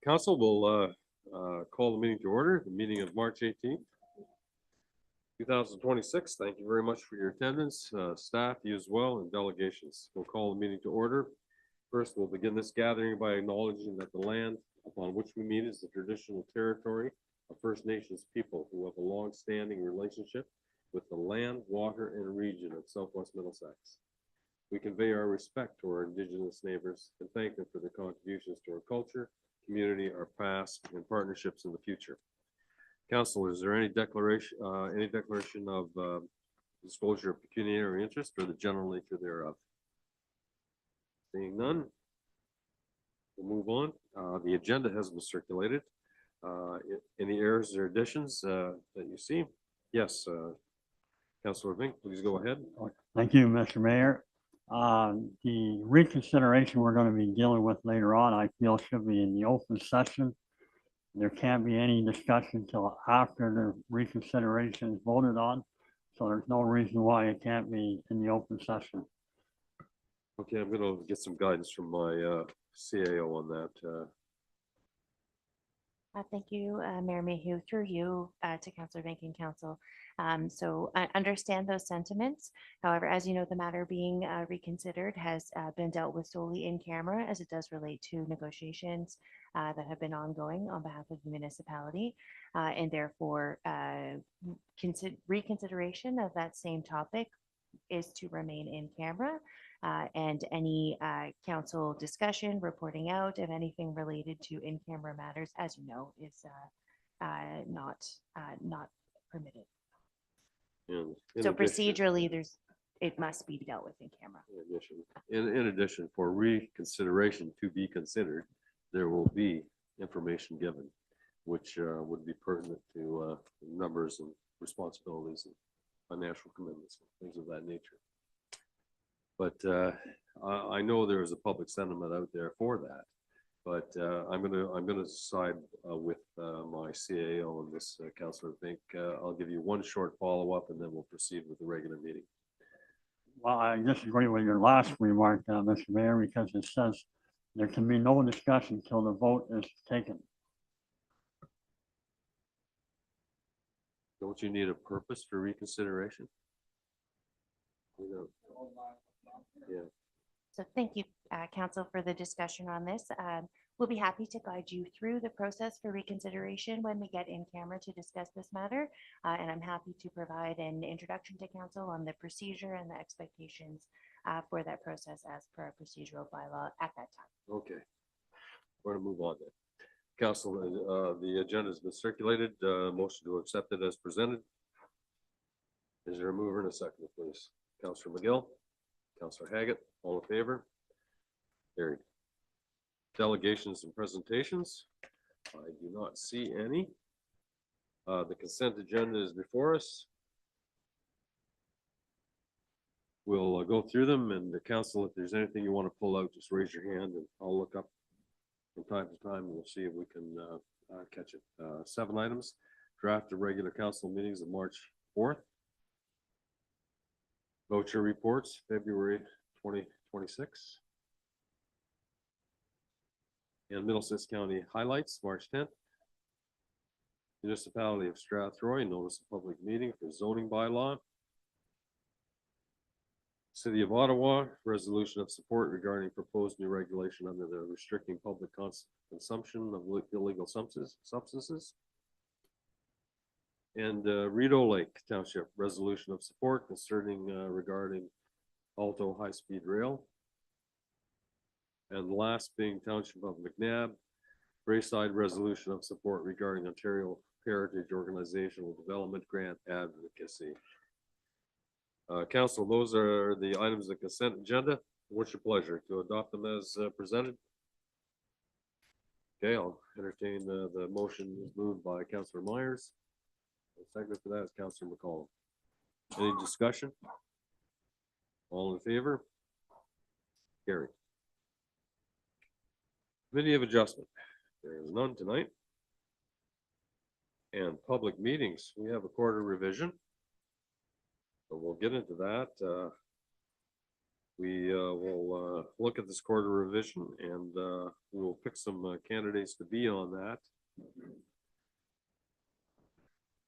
Council will call the meeting to order, the meeting of March 18th, 2026. Thank you very much for your attendance, staff, you as well, and delegations. We'll call the meeting to order. First, we'll begin this gathering by acknowledging that the land upon which we meet is the traditional territory of First Nations people who have a long-standing relationship with the land, water, and region of Southwest Middlesex. We convey our respect to our Indigenous neighbors and thank them for their contributions to our culture, community, our past, and partnerships in the future. Council, is there any declaration of disclosure of pecuniary interest or the general nature thereof? Seeing none, we'll move on. The agenda has been circulated. Any errors or additions that you see? Yes, Councilor Vink, please go ahead. Thank you, Mr. Mayor. The reconsideration we're going to be dealing with later on, I feel should be in the open session. There can't be any discussion until after the reconsideration is voted on. So there's no reason why it can't be in the open session. Okay, I'm going to get some guidance from my CAO on that. Thank you, Mayor Mayhew, through you to Councillor Banking Council. So I understand those sentiments. However, as you know, the matter being reconsidered has been dealt with solely in camera as it does relate to negotiations that have been ongoing on behalf of the municipality. And therefore, reconsideration of that same topic is to remain in camera. And any council discussion, reporting out of anything related to in-camera matters, as you know, is not permitted. So procedurally, it must be dealt with in camera. In addition, for reconsideration to be considered, there will be information given, which would be pertinent to numbers and responsibilities and financial commitments, things of that nature. But I know there is a public sentiment out there for that. But I'm gonna side with my CAO on this, Councillor Fink. I'll give you one short follow-up, and then we'll proceed with the regular meeting. Well, I disagree with your last remark, Mr. Mayor, because it says there can be no discussion until the vote is taken. Don't you need a purpose for reconsideration? You know. Yeah. So thank you, Council, for the discussion on this. We'll be happy to guide you through the process for reconsideration when we get in camera to discuss this matter. And I'm happy to provide an introduction to Council on the procedure and the expectations for that process as per our procedural bylaw at that time. Okay. We're going to move on then. Council, the agenda has been circulated. Motion to accept it as presented. Is there a mover and a second, please? Councillor McGill, Councillor Haggett, all in favor? Carried. Delegations and presentations. I do not see any. The consent agenda is before us. We'll go through them, and the council, if there's anything you want to pull out, just raise your hand and I'll look up from time to time and we'll see if we can catch it. 7 items. Draft of regular council meetings of March 4th. Voucher reports, February 2026. And Middlesex County highlights, March 10th. Municipality of Strathroy, notice of public meeting for zoning bylaw. City of Ottawa, resolution of support regarding proposed new regulation under the restricting public consumption of illegal substances. And Rideau Lake Township, resolution of support concerning regarding Alto high-speed rail. And the last being Township of McNabb, Braeside, resolution of support regarding Ontario Heritage Organizational Development Grant Advocacy. Council, those are the items of the consent agenda. What's your pleasure? To adopt them as presented? Okay, I'll entertain the motion moved by Councillor Myers. The second for that is Councillor McCollum. Any discussion? All in favor? Carried. Committee of Adjustment. There is none tonight. And public meetings. We have a quarter revision. So we'll get into that. We will look at this quarter revision and we'll pick some candidates to be on that.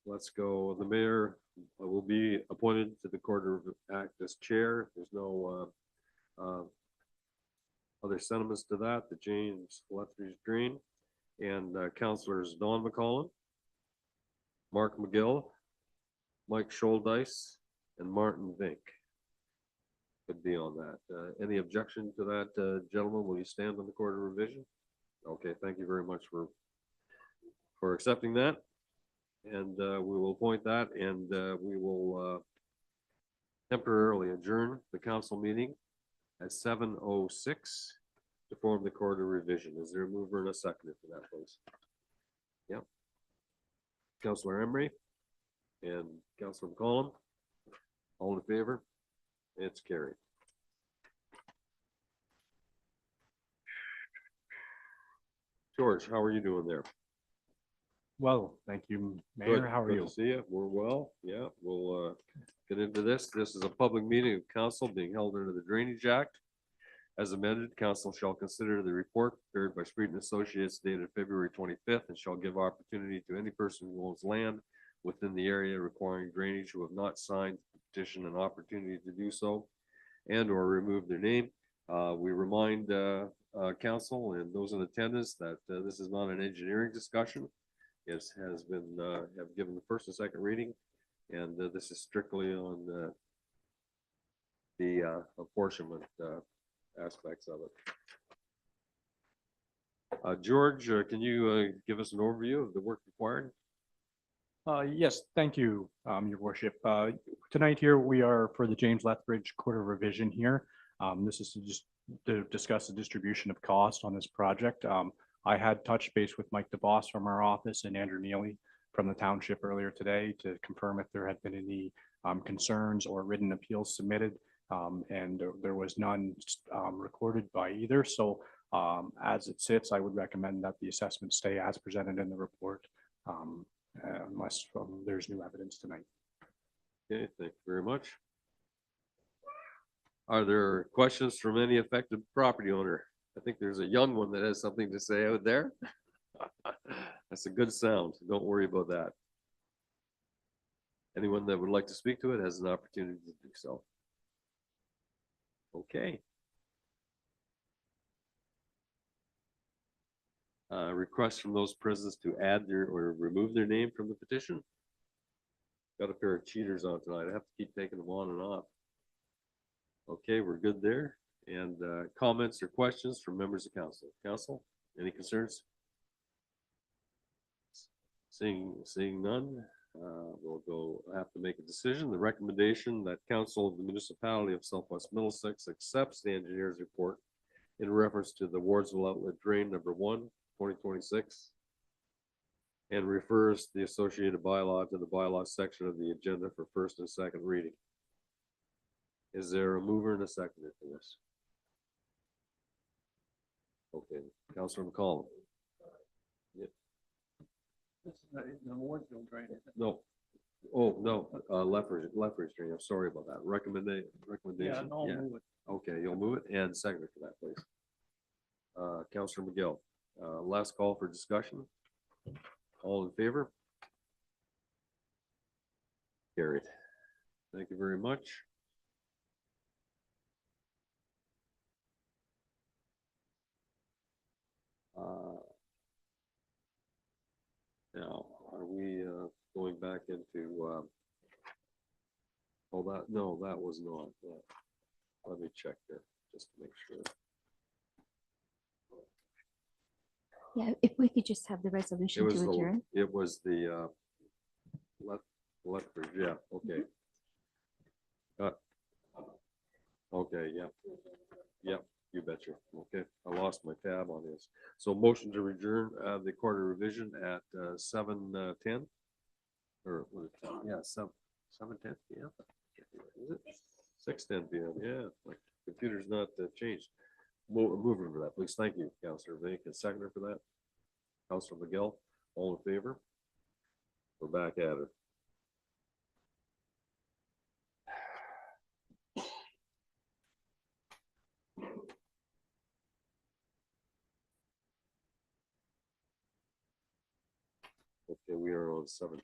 Let's go. The mayor will be appointed to the quarter act as chair. There's no other sentiments to that. The James Lethbridge Green and councilors Don McCollum, Mark McGill, Mike Scholdice, and Martin Vink could be on that. Any objection to that, gentlemen? Will you stand on the quarter revision? Okay, thank you very much for accepting that. And we will appoint that, and we will temporarily adjourn the council meeting at 7:06 to form the quarter revision. Is there a mover and a seconder for that, please? Yep. Councillor Emery and Councillor McCollum, all in favor? It's carried. George, how are you doing there? Well, thank you, Good. Mayor. How are Good you? to see you. We're well. Yeah, we'll get into this. This is a public meeting of council being held under the Drainage Act. As amended, council shall consider the report prepared by Street and Associates dated February 25th and shall give opportunity to any person who owns land within the area requiring drainage who have not signed the petition an opportunity to do so and or remove their name. We remind council and those in attendance that this is not an engineering discussion. It has been have given the first and second reading, and this is strictly on the apportionment aspects of it. George, can you give us an overview of the work required? Yes, thank you, Your Worship. Tonight here, we are for the James Lethbridge quarter revision here. This is to discuss the distribution of cost on this project. I had touched base with Mike DeBoss from our office and Andrew Neely from the township earlier today to confirm if there had been any concerns or written appeals submitted. And there was none recorded by either. So as it sits, I would recommend that the assessment stay as presented in the report unless there's new evidence tonight. Okay, thank you very much. Are there questions from any affected property owner? I think there's a young one that has something to say out there. That's a good sound. Don't worry about that. Anyone that would like to speak to it has an opportunity to do so. Okay. Request from those present to add their or remove their name from the petition. Got a pair of cheaters on tonight. I have to keep taking them on and off. Okay, we're good there. And comments or questions from members of council. Council, any concerns? Seeing none, we'll have to make a decision. The recommendation that council of the municipality of Southwest Middlesex accepts the engineer's report in reference to the Wardsville Outlet Drain number 1, 2026, and refers the associated bylaw to the bylaw section of the agenda for first and second reading. Is there a mover and a seconder for this? Okay, Councilor McCollum. Yep. This is the Wardsville drain, isn't it? No. Oh, no, Lethbridge Drain. I'm sorry about that. Recommendation. Yeah, no, I'll move it. Okay, you'll move it and second for that, please. Councilor McGill, last call for discussion. All in favor? Carried. Thank you very much. Now, are we going back into oh, that, no, that was not. Let me check there just to make sure. Yeah, if we could just have the It resolution was to the, adjourn. it was the Lethbridge, yeah, okay. Okay, yeah. Yep, you betcha. Okay, I lost my tab on this. So motion to adjourn the quarter revision at 7:10 or what is it? Yeah, 7:10 p.m. Is it 6:10 p.m.? Yeah, my computer's not changed. Moving for that, please. Thank you, Councilor Vink, and seconder for that. Councilor McGill, all in favor? We're back at it. Okay, we are on 7-2.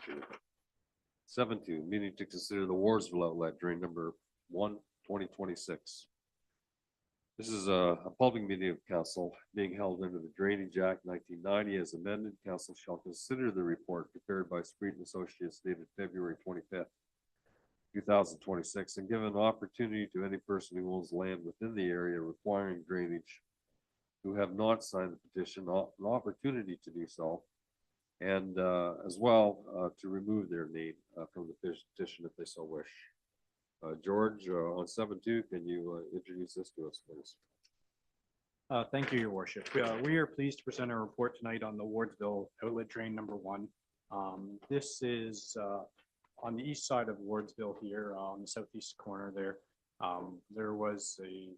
7-2, meeting to consider the Warsville outlet drain number 1, 2026. This is a public meeting of council being held under the Drainage Act 1990 as amended. Council shall consider the report prepared by Street and Associates dated February 25th, 2026, and give an opportunity to any person who owns land within the area requiring drainage who have not signed the petition, an opportunity to do so, and as well to remove their name from the petition if they so wish. George, on 7-2, can you introduce this to us, please? Thank you, Your Worship. We are pleased to present a report tonight on the Wardsville outlet drain number 1. This is on the east side of Wardsville here, on the southeast corner there. There was a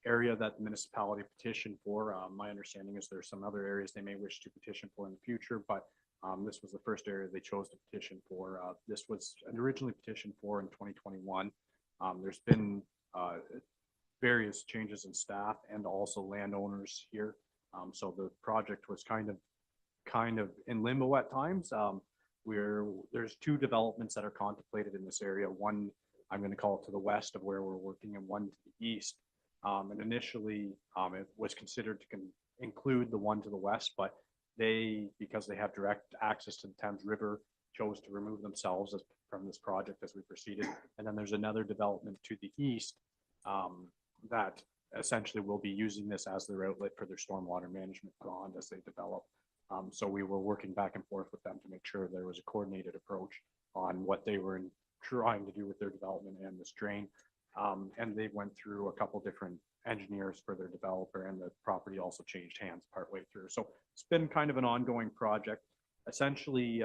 area that the municipality petitioned for. My understanding is there's some other areas they may wish to petition for in the future, but this was the first area they chose to petition for. This was originally petitioned for in 2021. There's been various changes in staff and also landowners here. So the project was kind of in limbo at times. There's 2 developments that are contemplated in this area. One, I'm going to call it to the west of where we're working, and one to the east. And initially, it was considered to include the one to the west, but because they have direct access to the Thames River, chose to remove themselves from this project as we proceeded. And then there's another development to the east that essentially will be using this as their outlet for their stormwater management bond as they develop. So we were working back and forth with them to make sure there was a coordinated approach on what they were trying to do with their development and this drain. And they went through a couple different engineers for their developer, and the property also changed hands partway through. So it's been kind of an ongoing project. Essentially,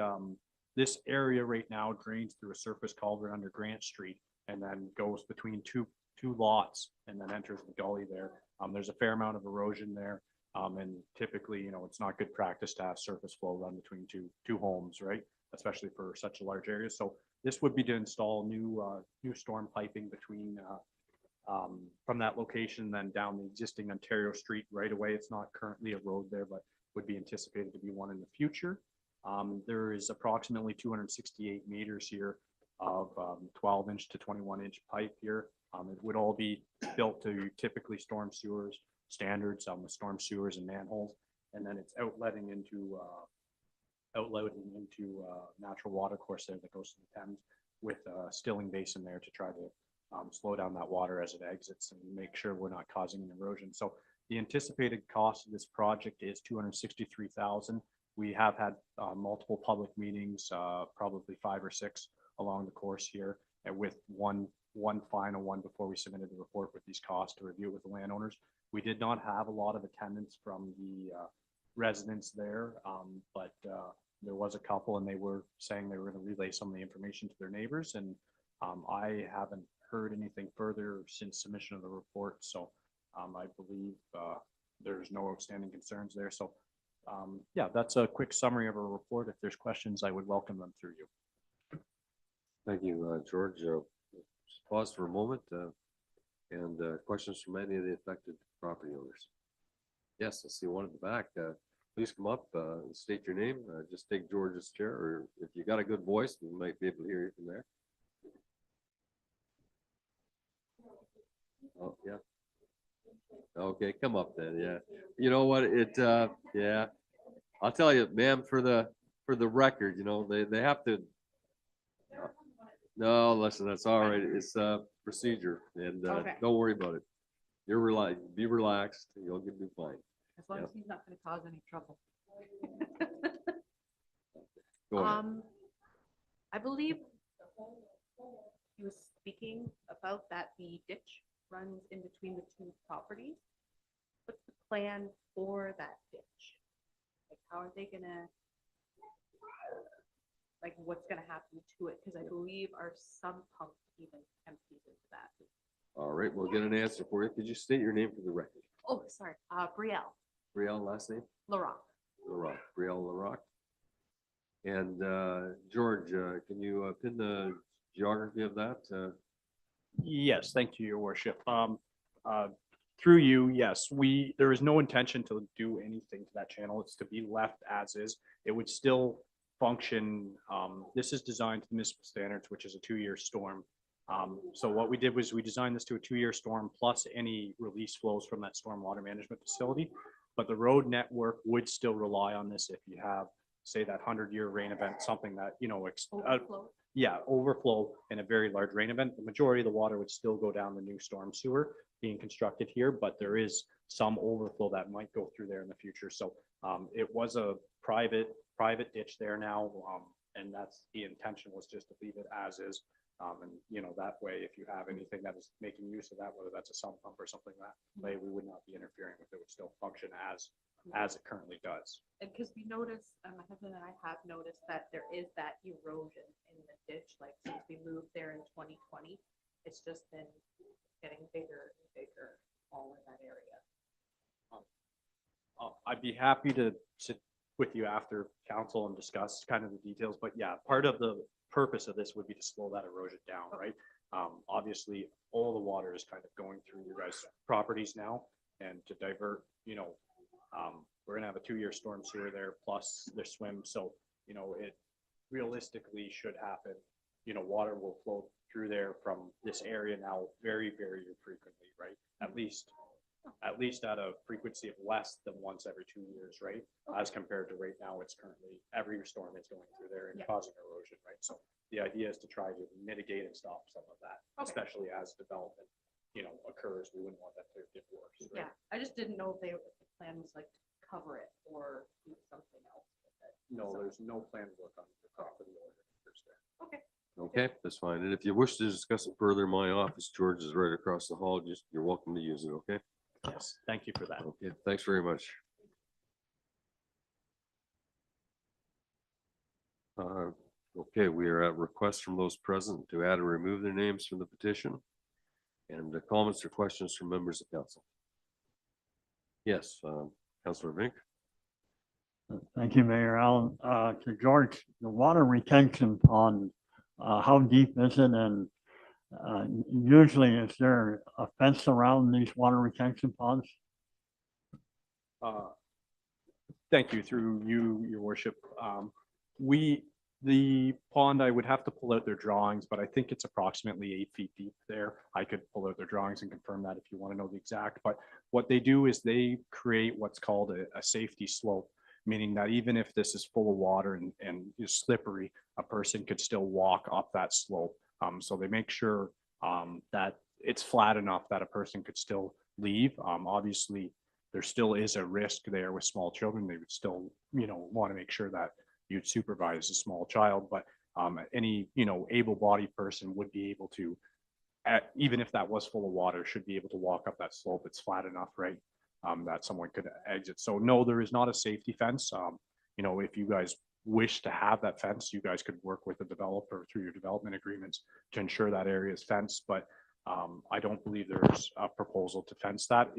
this area right now drains through a surface culvert under Grant Street and then goes between two lots and then enters the gully there. There's a fair amount of erosion there. And typically, it's not good practice to have surface flow run between two homes, right? Especially for such a large area. So this would be to install new storm piping between from that location, then down the existing Ontario Street right away. It's not currently a road there, but would be anticipated to be one in the future. There is approximately 268 meters here of 12-inch to 21-inch pipe here. It would all be built to typically storm sewers standards, with storm sewers and manholes, and then it's outletting into natural water course there that goes to the Thames with a stilling basin there to try to slow down that water as it exits and make sure we're not causing an erosion. So the anticipated cost of this project is $263,000. We have had multiple public meetings, probably 5 or 6 along the course here, and with one final one before we submitted the report with these costs to review with the landowners. We did not have a lot of attendance from the residents there, but there was a couple, and they were saying they were going to relay some of the information to their neighbors. And I haven't heard anything further since submission of the report. So I believe there's no outstanding concerns there. So yeah, that's a quick summary of our report. If there's questions, I would welcome them through you. Thank you, George. Just pause for a moment and questions from any of the affected property owners. Yes, I see one in the back. Please come up and state your name. Just take George's chair, or if you got a good voice, we might be able to hear you from there. Oh, yeah. Okay, come up then. Yeah. You know what? Yeah. I'll tell you, ma'am, for the record, they have to. No, listen, that's all right. It's a procedure, and Okay. don't worry about it. Be relaxed. You'll be fine. As long as he's not gonna cause any trouble. Go ahead. I believe he was speaking about that the ditch runs in between the 2 properties. What's the plan for that ditch? Like, how are they gonna, like, what's gonna happen to it? Because I believe our sump pump even empties into that. All right, we'll get an answer for you. Could you state your name for the record? Oh, sorry, Brielle Brielle, last name? Laurent. Larock, Brielle Larock. And George, can you pin the geography of that? Yes, thank you, Your Worship. Through you, yes, there is no intention to do anything to that channel. It's to be left as is. It would still function, this is designed to municipal standards, which is a 2-year storm. So what we did was we designed this to a 2-year storm plus any release flows from that stormwater management facility. But the road network would still rely on this if you have, say, that 100-year rain event, something that, Overflow. overflow in a very large rain event. The majority of the water would still go down the new storm sewer being constructed here, but there is some overflow that might go through there in the future. So it was a private ditch there now. And that's the intention, was just to leave it as is. And that way, if you have anything that is making use of that, whether that's a sump pump or something that way, we would not be interfering with it. It would still function as it currently does. And because we noticed, my husband and I have noticed that there is that erosion in the ditch, like since we moved there in 2020, it's just been getting bigger and bigger all in that area. I'd be happy to sit with you after council and discuss kind of the details, but yeah, part of the purpose of this would be to slow that erosion down, right? Obviously, all the water is kind of going through your guys' properties now, and to divert, we're gonna have a 2-year storm sewer there, plus the swim, so, it realistically should happen. Water will flow through there from this area now very, very frequently, right? At least at a frequency of less than once every 2 years, right? As compared to right now, it's currently, every storm is going through there and Yeah. causing erosion, right? So the idea is to try to mitigate and stop some of that, Okay. especially as development, occurs. We wouldn't want that to get worse. Right? Yeah, I just didn't know if the plan was like to cover it or do something else with it. No, So- there's no planned work on the property or there. Okay. Okay, that's fine. And if you wish to discuss it further, my office, George, is right across the hall. You're welcome to use it, okay? Yes, thank you for that. Okay, thanks very much. Okay, we are at request from those present to add or remove their names from the petition. And the comments or questions from members of council. Yes, Councillor Vink. Thank you, Mayor Allen. To George, the water retention pond, how deep is it? And usually is there a fence around these water retention ponds? Thank you, through you, your worship. The pond, I would have to pull out their drawings, but I think it's approximately 8 feet deep there. I could pull out their drawings and confirm that if you want to know the exact, but what they do is they create what's called a safety slope, meaning that even if this is full of water and is slippery, a person could still walk up that slope. So they make sure that it's flat enough that a person could still leave. Obviously, there still is a risk there with small children. They would still, want to make sure that you'd supervise a small child, but any, able-bodied person would be able to, even if that was full of water, should be able to walk up that slope. It's flat enough, right? That someone could exit. So no, there is not a safety fence. If you guys wish to have that fence, you guys could work with the developer through your development agreements to ensure that area is fenced, but I don't believe there's a proposal to fence that.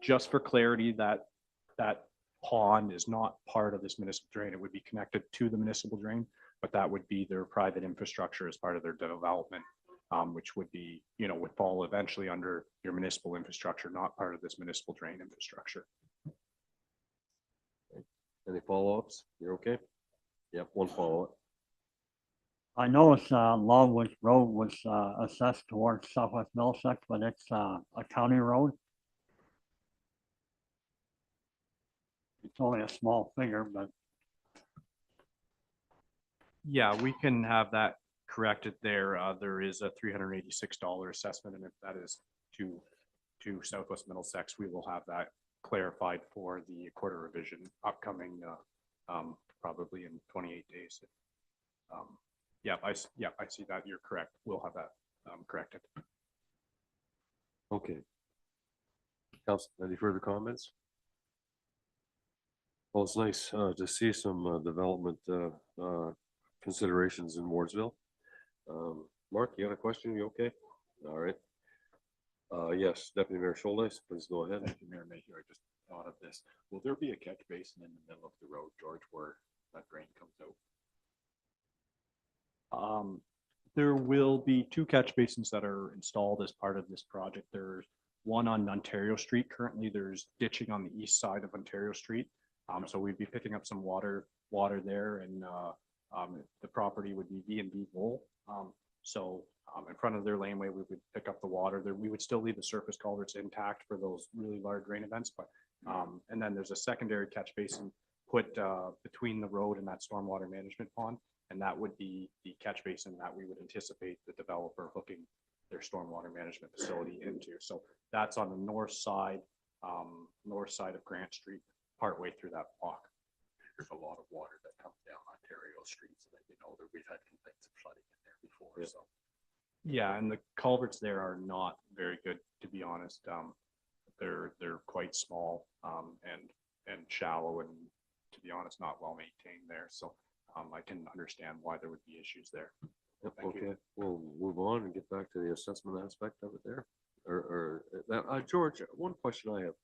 Just for clarity, that pond is not part of this municipal drain. It would be connected to the municipal drain, but that would be their private infrastructure as part of their development, which would be, would fall eventually under your municipal infrastructure, not part of this municipal drain infrastructure. Any follow-ups? You're okay? Yep, one follow-up. I know it's Longwood Road was assessed towards Southwest Middlesex, but it's a county road. It's only a small figure, but Yeah, we can have that corrected there. There is a $386 assessment, and if that is to Southwest Middlesex, we will have that clarified for the quarter revision upcoming, probably in 28 days. I see that. You're correct. We'll have that corrected. Okay. Council, any further comments? Well, it's nice to see some development considerations in Wardsville. Mark, you got a question? You okay? All right. Yes, Deputy Mayor Schultes, please go ahead. Thank you, Mayor Mayhew. I just thought of this. Will there be a catch basin in the middle of the road, George, where that drain comes out? There will be 2 catch basins that are installed as part of this project. There's one on Ontario Street. Currently, there's ditching on the east side of Ontario Street. So we'd be picking up some water there, and The property would be B&B Bowl. So in front of their laneway, we would pick up the water there. We would still leave the surface culverts intact for those really large rain events, but, and then there's a secondary catch basin put between the road and that stormwater management pond. And that would be the catch basin that we would anticipate the developer hooking their stormwater management facility into. So that's on the north side of Grant Street, partway through that block. There's a lot of water that comes down Ontario streets that, you know, that we've had complaints of flooding in there before, Yeah. so. Yeah, and the culverts there are not very good, to be honest. They're quite small, and shallow, and to be honest, not well maintained there. So I can understand why there would be issues there. Yep, Thank you. okay, we'll move on and get back to the assessment aspect of it there. George, one question I have.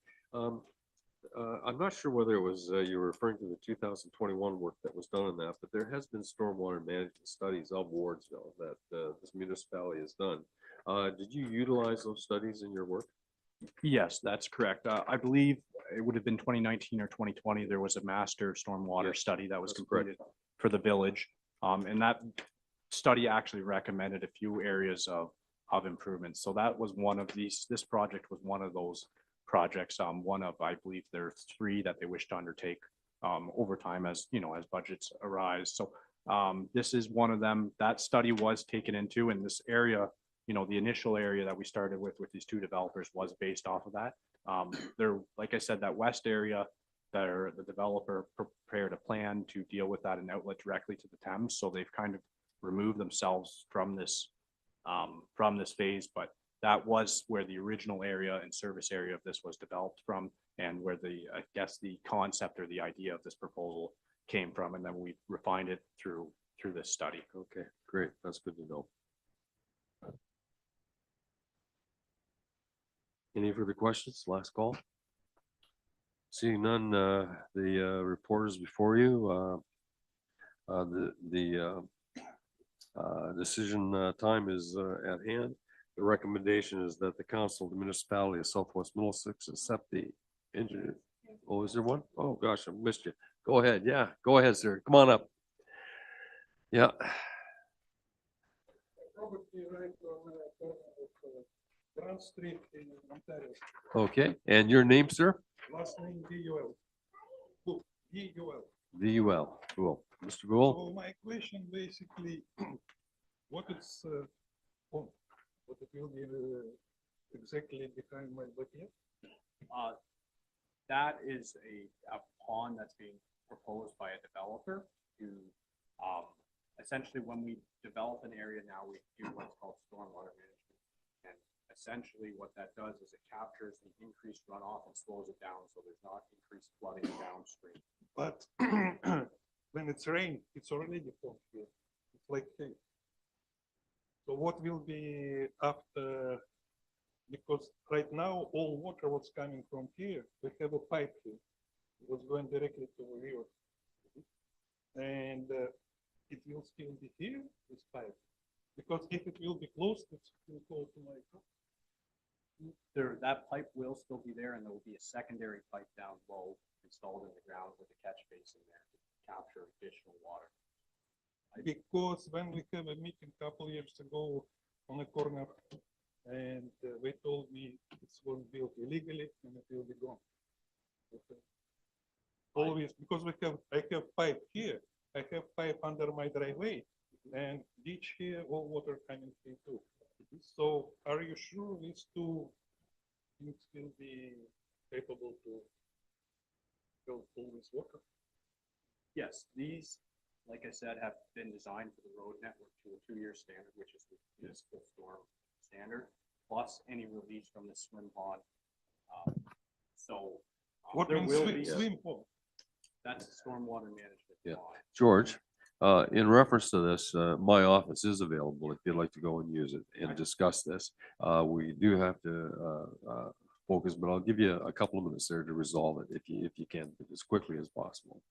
I'm not sure whether it was, you were referring to the 2021 work that was done on that, but there has been stormwater management studies of Wardsville that this municipality has done. Did you utilize those studies in your work? Yes, that's correct. I believe it would have been 2019 or 2020. There was a master stormwater Yes, study that was that's correct. completed for the village. And that study actually recommended a few areas of improvements. So that was one of these, this project was one of those projects. One of, I believe there's 3 that they wish to undertake over time as, you know, as budgets arise. So this is one of them. That study was taken into, in this area, you know, the initial area that we started with these 2 developers was based off of that. There, like I said, that west area, the developer prepared a plan to deal with that and outlet directly to the Thames. So they've kind of removed themselves from this phase, but that was where the original area and service area of this was developed from, and where I guess the concept or the idea of this proposal came from. And then we refined it through this study. Okay, great, that's good to know. Any further questions? Last call. Seeing none, the reporters before you. The decision time is at hand. The recommendation is that the council of the municipality of Southwest Middlesex accept the engineer. Oh, is there one? Oh, gosh, I missed you. Go ahead. Yeah, go ahead, sir. Come on up. Yeah. Property right on the corner of Grand Street in Ontario. Okay, and your name, sir? Last name D-U-L. D-U-L. VUL. Cool. Mr. Gould? So my question basically, what it's, what it will be exactly behind my backyard? That is a pond that's being proposed by a developer to, essentially, when we develop an area now, we do what's called stormwater management. And essentially what that does is it captures the increased runoff and slows it down, so there's not increased flooding downstream. But when it's rain, it's already pond here. It's like hey. So what will be after? Because right now all water what's coming from here, we have a pipe here. It was going directly to the river, and it will still be here. This pipe, because if it will be closed, it will go to my house. That pipe will still be there, and there will be a secondary pipe down low installed in the ground with a catch basin there to capture additional water. Because when we have a meeting a couple years ago on a corner, and they told me it's was built illegally and it will be gone. Okay. Always because I have pipe here, I have pipe under my driveway, and ditch here, all water coming here too. So are you sure these 2 things will be capable to fill this water? Yes, these, like I said, have been designed for the road network to a 2-year standard, which is the municipal storm standard, plus any release from the swim pond. What there means will swim, be, swim pond? that's a stormwater management Yeah. pond. George, in reference to this, my office is available if you'd like to go and use it and discuss this. We do have to focus, but I'll give you a couple of minutes there to resolve it if you can, as quickly as possible.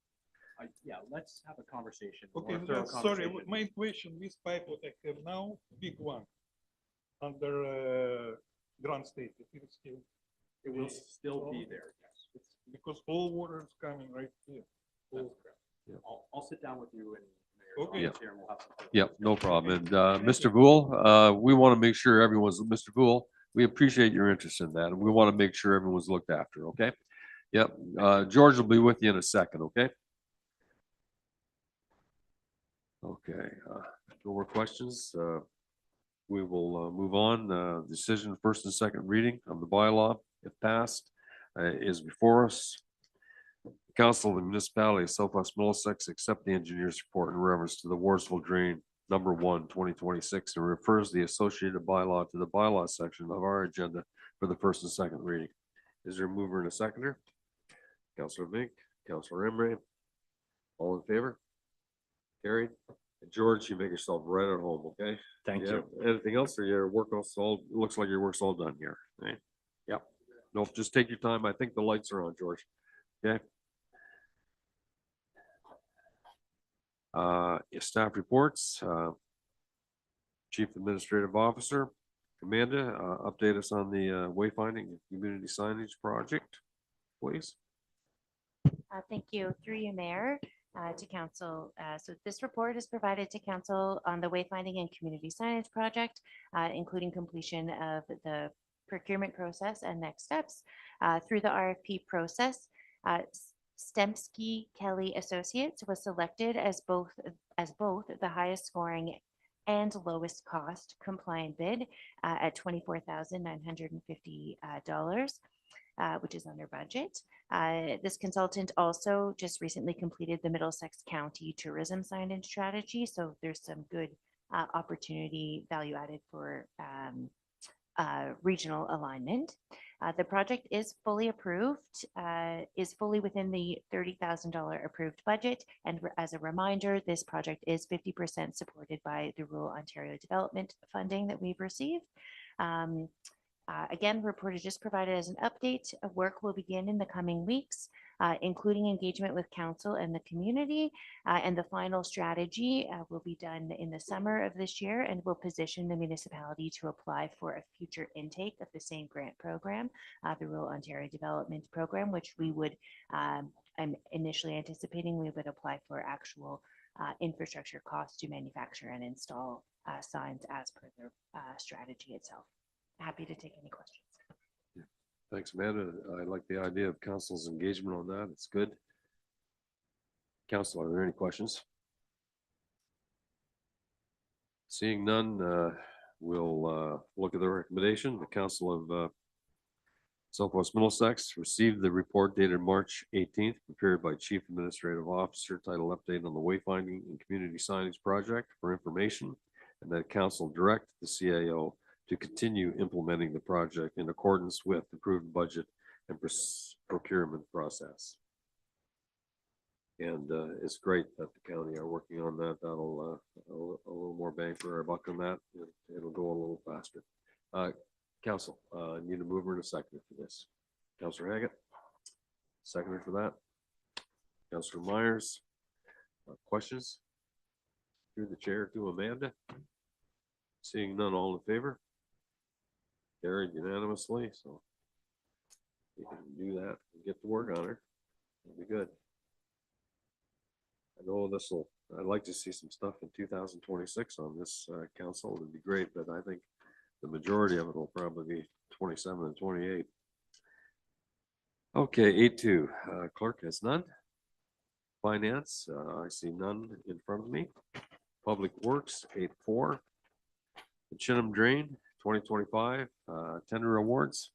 Yeah, let's have a conversation. Okay, more thorough sorry, conversation. my question, this pipe what I have now, big one, under Grand State, it will still. It will still be there, yes. Because all water is coming right here. That's correct. Yeah. I'll sit down with you and Mayor Okay. Yeah. Yep, no problem. And Mr. Vool, we want to make sure everyone's, Mr. Vool, we appreciate your interest in that, and we want to make sure everyone's looked after, okay? Yep, George will be with you in a second, okay? Okay, no more questions. We will move on. Decision first and second reading of the bylaw, if passed, is before us. Council of the Municipality of Southwest Middlesex accept the engineer's report in reference to the Warsville Drain number 1, 2026, and refers the associated bylaw to the bylaw section of our agenda for the first and second reading. Is there a mover and a seconder? Councilor Mink, Councilor Emery, all in favor? Carried. George, you make yourself right at home, okay? Thank Yeah, you. anything else, or your work is all, looks like your work's all done here, right? Yep. Nope, just take your time. I think the lights are on, George. Okay. Staff reports, Chief Administrative Officer, Amanda, update us on the wayfinding and community signage project, please. Thank you. Through you, Mayor, to council. So this report is provided to council on the wayfinding and community signage project, including completion of the procurement process and next steps. Through the RFP process, Stempsky Kelly Associates was selected as both the highest scoring and lowest cost compliant bid at $24,950, which is under budget. This consultant also just recently completed the Middlesex County Tourism Signage Strategy, so there's some good opportunity value added for regional alignment. The project is fully approved, is fully within the $30,000 approved budget. And as a reminder, this project is 50% supported by the Rural Ontario Development funding that we've received. Again, report is just provided as an update. Work will begin in the coming weeks, including engagement with council and the community. And the final strategy will be done in the summer of this year and will position the municipality to apply for a future intake of the same grant program, the Rural Ontario Development Program, which we would, I'm initially anticipating we would apply for actual infrastructure costs to manufacture and install signs as per the strategy itself. Happy to take any questions. Thanks, Amanda. I like the idea of council's engagement on that. It's good. Council, are there any questions? Seeing none, we'll look at the recommendation. The Council of Southwest Middlesex received the report dated March 18th, prepared by Chief Administrative Officer, titled Update on the Wayfinding and Community Signage Project for information, and that council direct the CAO to continue implementing the project in accordance with approved budget and procurement process. And it's great that the county are working on that. That'll a little more bang for our buck on that. It'll go a little faster. Council, need a mover and a seconder for this. Councilor Haggett, seconder for that. Councilor Myers, questions? Through the chair to Amanda. Seeing none, all in favor? Carried unanimously, so we can do that and get to work on her. It'll be good. I know I'd like to see some stuff in 2026 on this council. It'd be great, but I think the majority of it will probably be 27 and 28. Okay, 8.2, clerk has none. Finance, I see none in front of me. Public Works, 8.4. The Chinham Drain, 2025 tender awards.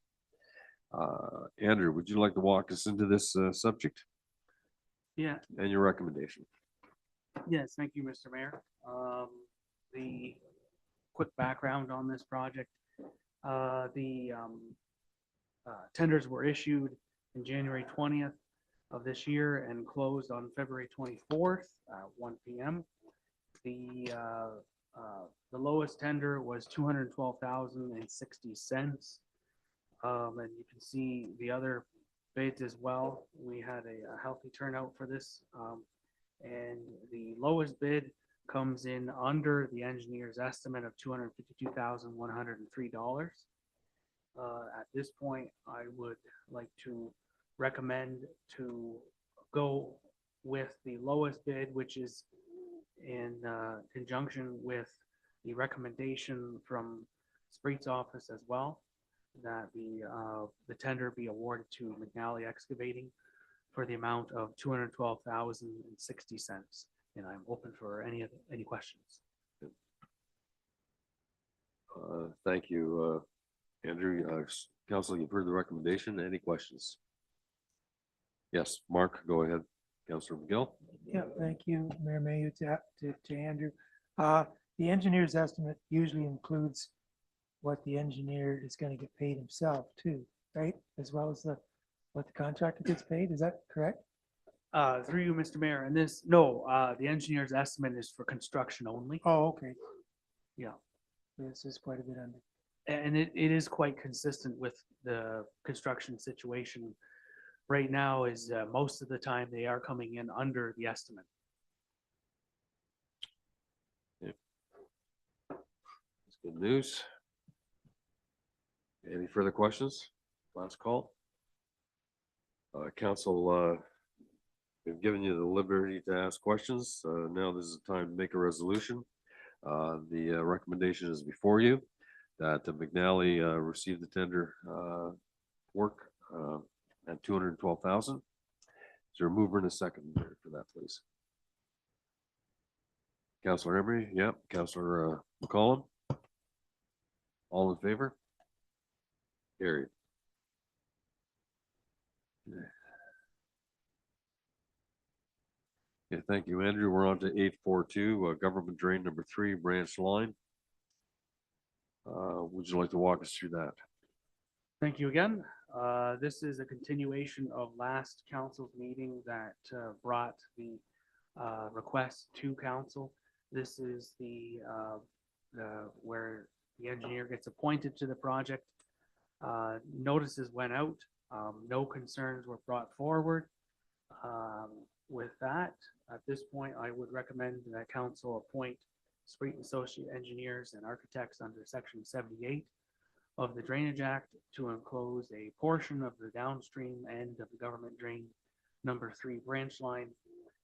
Andrew, would you like to walk us into this subject Yeah, and your recommendation? yes, thank you, Mr. Mayor. The quick background on this project. The tenders were issued in January 20th of this year and closed on February 24th, 1 p.m. The lowest tender was $212,060. And you can see the other bids as well. We had a healthy turnout for this. And the lowest bid comes in under the engineer's estimate of $252,103. At this point, I would like to recommend to go with the lowest bid, which is in conjunction with the recommendation from Spreet's office as well, that the tender be awarded to McNally Excavating for the amount of $212,060. And I'm open for any questions. Thank you, Andrew. Council, you've heard the recommendation. Any questions? Yes, Mark, go ahead. Councilor McGill. Yeah, thank you, Mayor Mayu, to Andrew. The engineer's estimate usually includes what the engineer is going to get paid himself too, right? As well as what the contractor gets paid. Is that correct? Through you, Mr. Mayor, and the engineer's estimate is for construction only. Oh, okay. Yeah. This is quite a bit under. And it is quite consistent with the construction situation right now is most of the time they are coming in under the estimate. That's good news. Any further questions? Last call. Council, we've given you the liberty to ask questions. Now this is the time to make a resolution. The recommendation is before you that McNally received the tender work at 212,000. Is there a mover and a second for that, please? Councilor Emery, yep. Councilor McCollum. All in favor? Carried. Okay, thank you, Andrew. We're on to 842, government drain number 3, branch line. Would you like to walk us through that? Thank you again. This is a continuation of last council's meeting that brought the request to council. This is the where the engineer gets appointed to the project. Notices went out. No concerns were brought forward. With that, at this point, I would recommend that council appoint Spreet Associate Engineers and Architects under Section 78 of the Drainage Act to enclose a portion of the downstream end of the government drain number 3 branch line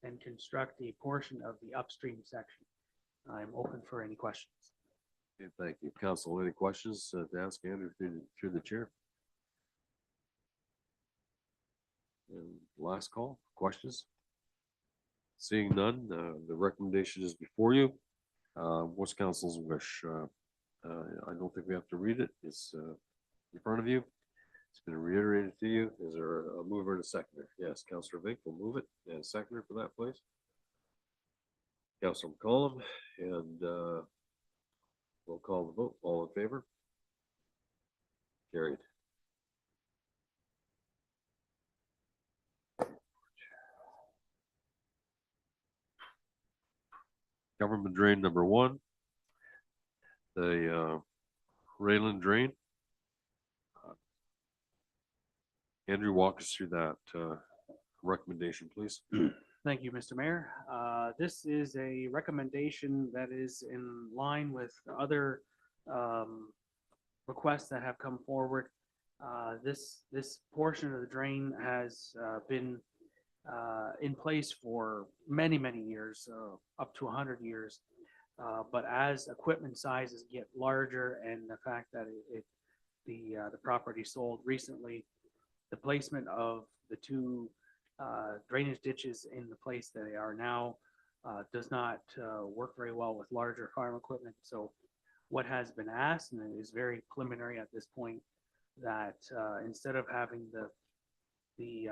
and construct a portion of the upstream section. I'm open for any questions. Okay, thank you. Council, any questions to ask Andrew through the chair? And last call, questions? Seeing none, the recommendation is before you. What's council's wish? I don't think we have to read it. It's in front of you. It's been reiterated to you. Is there a mover and a seconder? Yes, Councilor Vink will move it and seconder for that, please. Councilor McCollum, and we'll call the vote. All in favor? Carried. Government drain number 1, the Rayland drain. Andrew, walk us through that recommendation, please. Thank you, Mr. Mayor. This is a recommendation that is in line with other requests that have come forward. This portion of the drain has been in place for many, many years, up to 100 years. But as equipment sizes get larger and the fact that the property sold recently, the placement of the 2 drainage ditches in the place that they are now does not work very well with larger farm equipment. So what has been asked, and it is very preliminary at this point, that instead of having the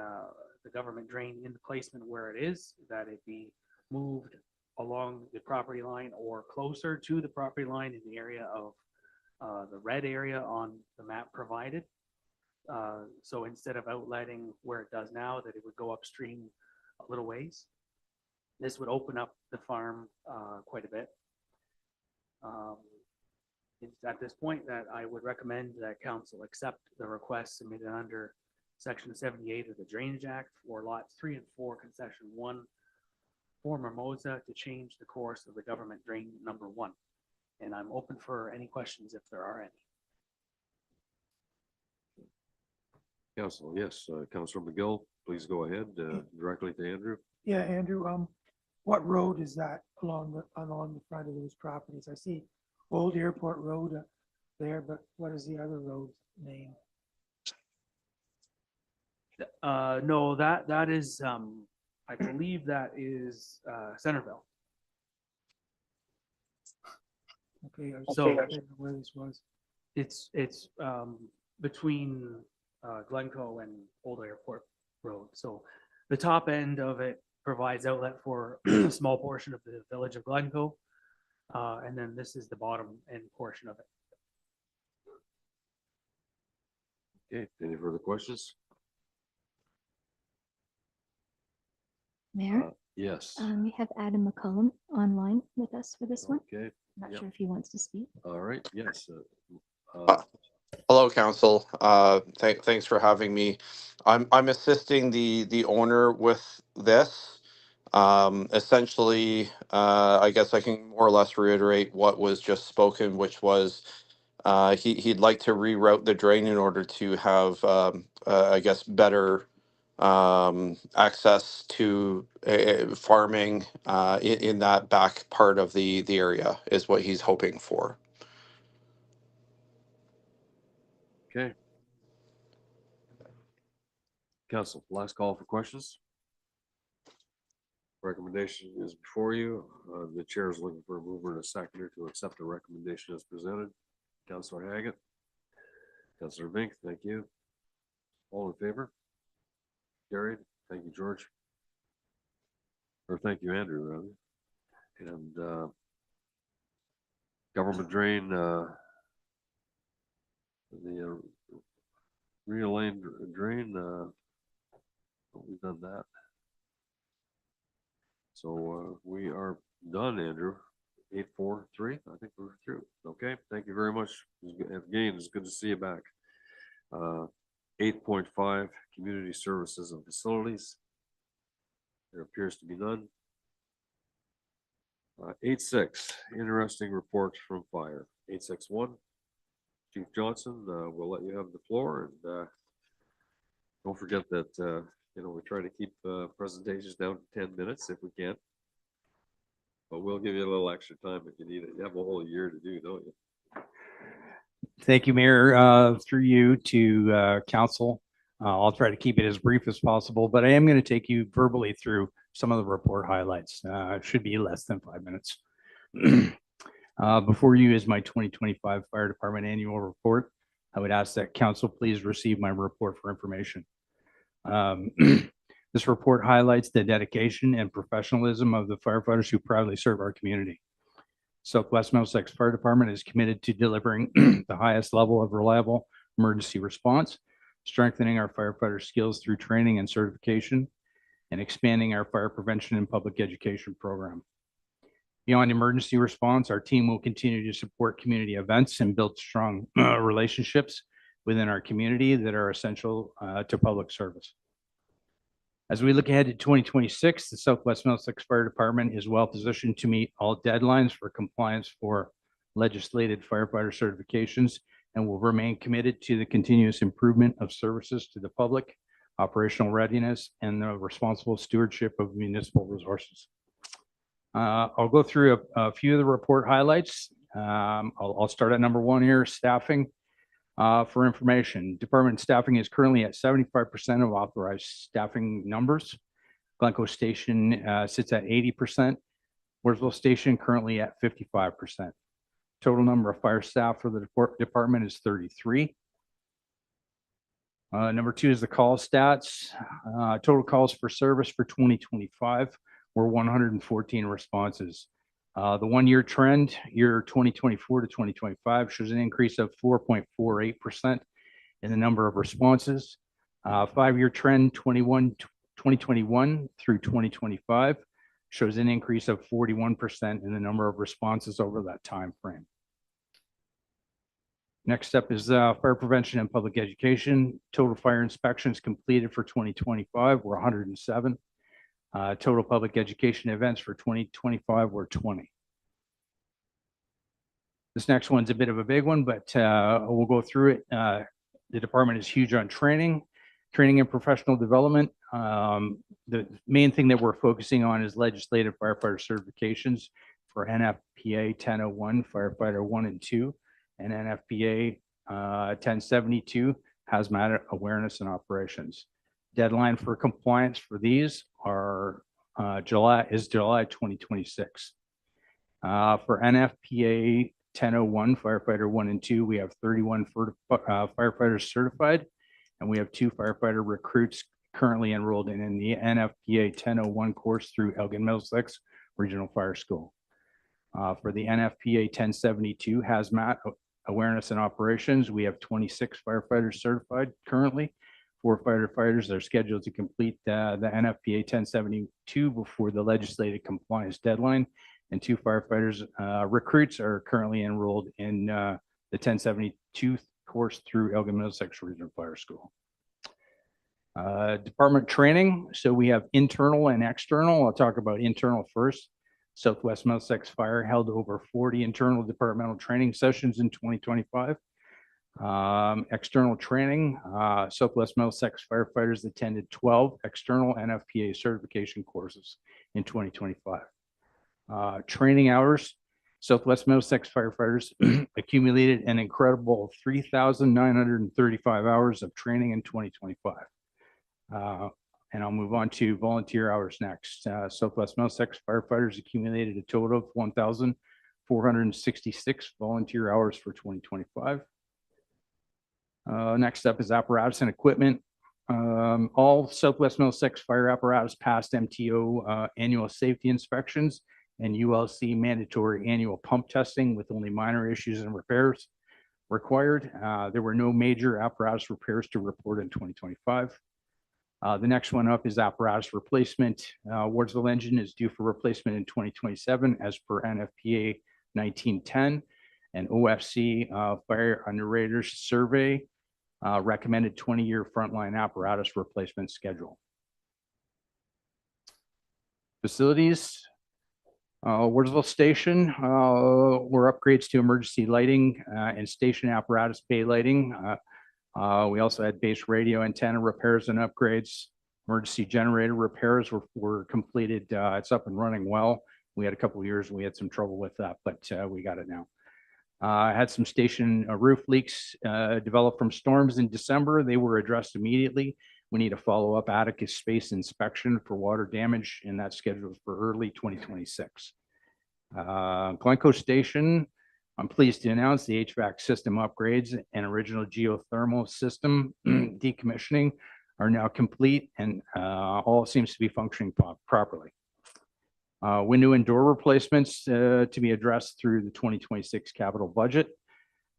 government drain in the placement where it is, that it be moved along the property line or closer to the property line in the area of the red area on the map provided. So instead of outletting where it does now, that it would go upstream a little ways. This would open up the farm quite a bit. It's at this point that I would recommend that council accept the request submitted under Section 78 of the Drainage Act for lots 3 and 4, concession 1, for Mimosa to change the course of the government drain number 1. And I'm open for any questions if there are any. Council, yes, Councilor McGill, please go ahead directly to Andrew. Yeah, Andrew, what road is that along the front of those properties? I see Old Airport Road there, but what is the other road name? No, that is, I believe that is, Centerville. Okay, I was So- trying to think of where this was. It's between Glencoe and Old Airport Road. So the top end of it provides outlet for a small portion of the village of Glencoe. And then this is the bottom end portion of it. Okay, any further questions? Mayor, Yes. we have Adam McCollum online with us for this one. Okay, Not yep. sure if he wants to speak. all right, yes. Hello, council. Thanks for having me. I'm assisting the owner with this. Essentially, I guess I can more or less reiterate what was just spoken, which was he'd like to reroute the drain in order to have I guess better access to farming in that back part of the area is what he's hoping for. Okay. Council, last call for questions. Recommendation is before you. The chair is looking for a mover and a seconder to accept the recommendation as presented. Councilor Haggett. Councilor Vink, thank you. All in favor? Carried. Thank you, George. Or thank you, Andrew, rather. And government drain, the Rio Lane drain, we've done that. So we are done, Andrew. 843, I think we're through. Okay, thank you very much. Again, it's good to see you back. 8.5, community services and facilities. There appears to be none. 8.6, interesting report from fire. 8.61, Chief Johnson, we'll let you have the floor, and don't forget that we try to keep presentations down to 10 minutes if we can. But we'll give you a little extra time if you need it. You have a whole year to do, don't you? Thank you, Mayor. Through you to council. I'll try to keep it as brief as possible, but I am going to take you verbally through some of the report highlights. It should be less than 5 minutes. Before you is my 2025 Fire Department Annual Report. I would ask that council please receive my report for information. This report highlights the dedication and professionalism of the firefighters who proudly serve our community. Southwest Middlesex Fire Department is committed to delivering the highest level of reliable emergency response, strengthening our firefighter skills through training and certification, and expanding our fire prevention and public education program. Beyond emergency response, our team will continue to support community events and build strong relationships within our community that are essential to public service. As we look ahead to 2026, the Southwest Middlesex Fire Department is well positioned to meet all deadlines for compliance for legislated firefighter certifications and will remain committed to the continuous improvement of services to the public, operational readiness, and the responsible stewardship of municipal resources. I'll go through a few of the report highlights. I'll start at number 1 here, staffing. For information, department staffing is currently at 75% of authorized staffing numbers. Glencoe Station sits at 80%. Woodsville Station currently at 55%. Total number of fire staff for the department is 33. Number 2 is the call stats. Total calls for service for 2025 were 114 responses. The 1-year trend, year 2024 to 2025, shows an increase of 4.48% in the number of responses. 5-year trend, 2021 through 2025, shows an increase of 41% in the number of responses over that time frame. Next up is fire prevention and public education. Total fire inspections completed for 2025 were 107. Total public education events for 2025 were 20. This next one's a bit of a big one, but we'll go through it. The department is huge on training and professional development. The main thing that we're focusing on is legislative firefighter certifications for NFPA 1001 firefighter 1 and 2 and NFPA 1072 hazmat awareness and operations. Deadline for compliance for these are July 2026. For NFPA 1001 firefighter 1 and 2, we have 31 firefighters certified, and we have 2 firefighter recruits currently enrolled in the NFPA 1001 course through Elgin Middlesex Regional Fire School. For the NFPA 1072 hazmat awareness and operations, we have 26 firefighters certified currently. 4 firefighters are scheduled to complete the NFPA 1072 before the legislative compliance deadline, and 2 firefighters recruits are currently enrolled in the 1072 course through Elgin Middlesex Regional Fire School. Department training. So we have internal and external. I'll talk about internal first. Southwest Middlesex Fire held over 40 internal departmental training sessions in 2025. External training, Southwest Middlesex firefighters attended 12 external NFPA certification courses in 2025. Training hours, Southwest Middlesex firefighters accumulated an incredible 3,935 hours of training in 2025. And I'll move on to volunteer hours next. Southwest Middlesex firefighters accumulated a total of 1,466 volunteer hours for 2025. Next up is apparatus and equipment. All Southwest Middlesex fire apparatus passed MTO annual safety inspections and ULC mandatory annual pump testing with only minor issues and repairs required. There were no major apparatus repairs to report in 2025. The next one up is apparatus replacement. Wardsville engine is due for replacement in 2027 as per NFPA 1910 and OFC Fire Underwriters Survey recommended 20-year frontline apparatus replacement schedule. Facilities. Wardsville Station were upgrades to emergency lighting and station apparatus bay lighting. We also had base radio antenna repairs and upgrades. Emergency generator repairs were completed. It's up and running well. We had a couple of years we had some trouble with that, but we got it now. I had some station roof leaks developed from storms in December. They were addressed immediately. We need a follow-up attic space inspection for water damage, and that's scheduled for early 2026. Glencoe Station, I'm pleased to announce the HVAC system upgrades and original geothermal system decommissioning are now complete, and all seems to be functioning properly. Window and door replacements to be addressed through the 2026 capital budget.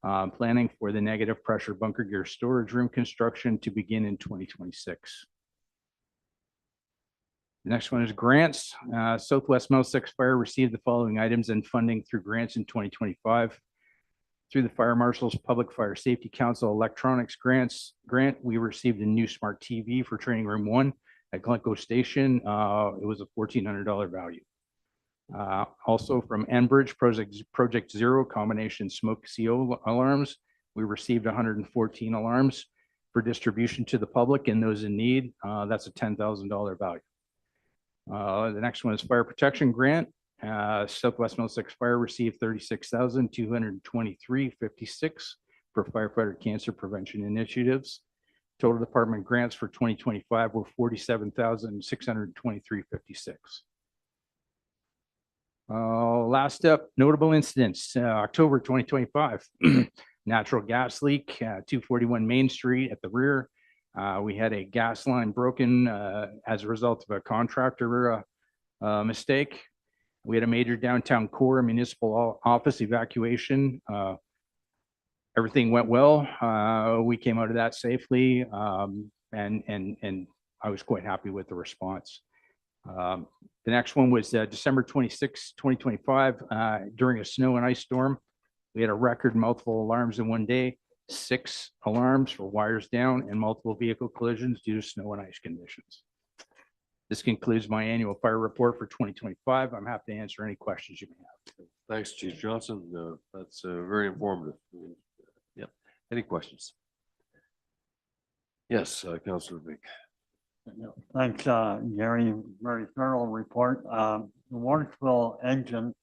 Planning for the negative pressure bunker gear storage room construction to begin in 2026. The next one is grants. Southwest Middlesex Fire received the following items and funding through grants in 2025. Through the Fire Marshal's Public Fire Safety Council electronics grant, we received a new smart TV for Training Room 1 at Glencoe Station. It was a $1,400 value. Also from Enbridge Project Zero combination smoke CO alarms, we received 114 alarms for distribution to the public and those in need. That's a $10,000 value. The next one is fire protection grant. Southwest Middlesex Fire received $36,223.56 for firefighter cancer prevention initiatives. Total department grants for 2025 were $47,623.56. Last up, notable incidents. October 2025, natural gas leak, 241 Main Street at the rear. We had a gas line broken as a result of a contractor mistake. We had a major downtown core municipal office evacuation. Everything went well. We came out of that safely, and I was quite happy with the response. The next one was December 26, 2025. During a snow and ice storm, we had a record multiple alarms in one day, 6 alarms for wires down and multiple vehicle collisions due to snow and ice conditions. This concludes my annual fire report for 2025. I'm happy to answer any questions you may have. Thanks, Chief Johnson. That's very informative. Yep. Any questions? Yes, Councilor Vic. Thanks, Gary. Very thorough report. The Warrensville engine,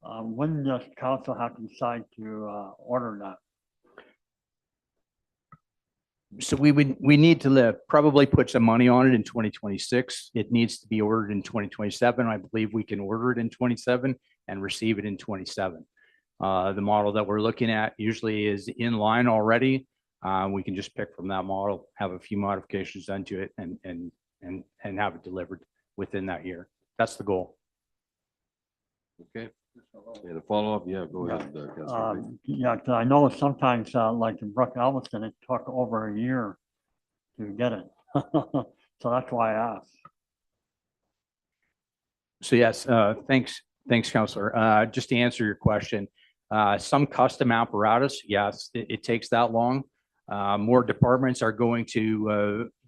when does council have to decide to order that? So we need to probably put some money on it in 2026. It needs to be ordered in 2027. I believe we can order it in 27 and receive it in 27. The model that we're looking at usually is in line already. We can just pick from that model, have a few modifications done to it and have it delivered within that year. That's the goal. Okay. And a follow-up, yeah, go ahead. Councilor Reed. Yeah, 'cause I know sometimes, like in Brook Elliston, it took over a year to get it. So that's why I asked. So yes, thanks, Counselor. Just to answer your question, some custom apparatus, yes, it takes that long. More departments are going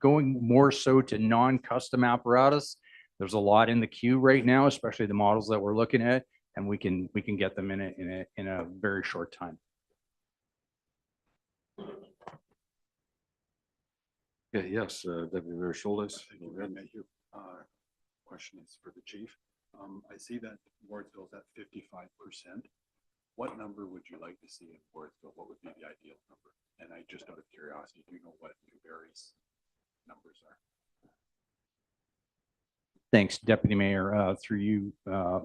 more so to non-custom apparatus. There's a lot in the queue right now, especially the models that we're looking at, and we can get them in a very short time. Okay, yes, Deputy Mayor Schultes. Thank you. Question is for the chief. I see that Wardsville's at 55%. What number would you like to see in Wardsville? What would be the ideal number? And I just out of curiosity, do you know what Newberry's numbers are? Thanks, Deputy Mayor, through you,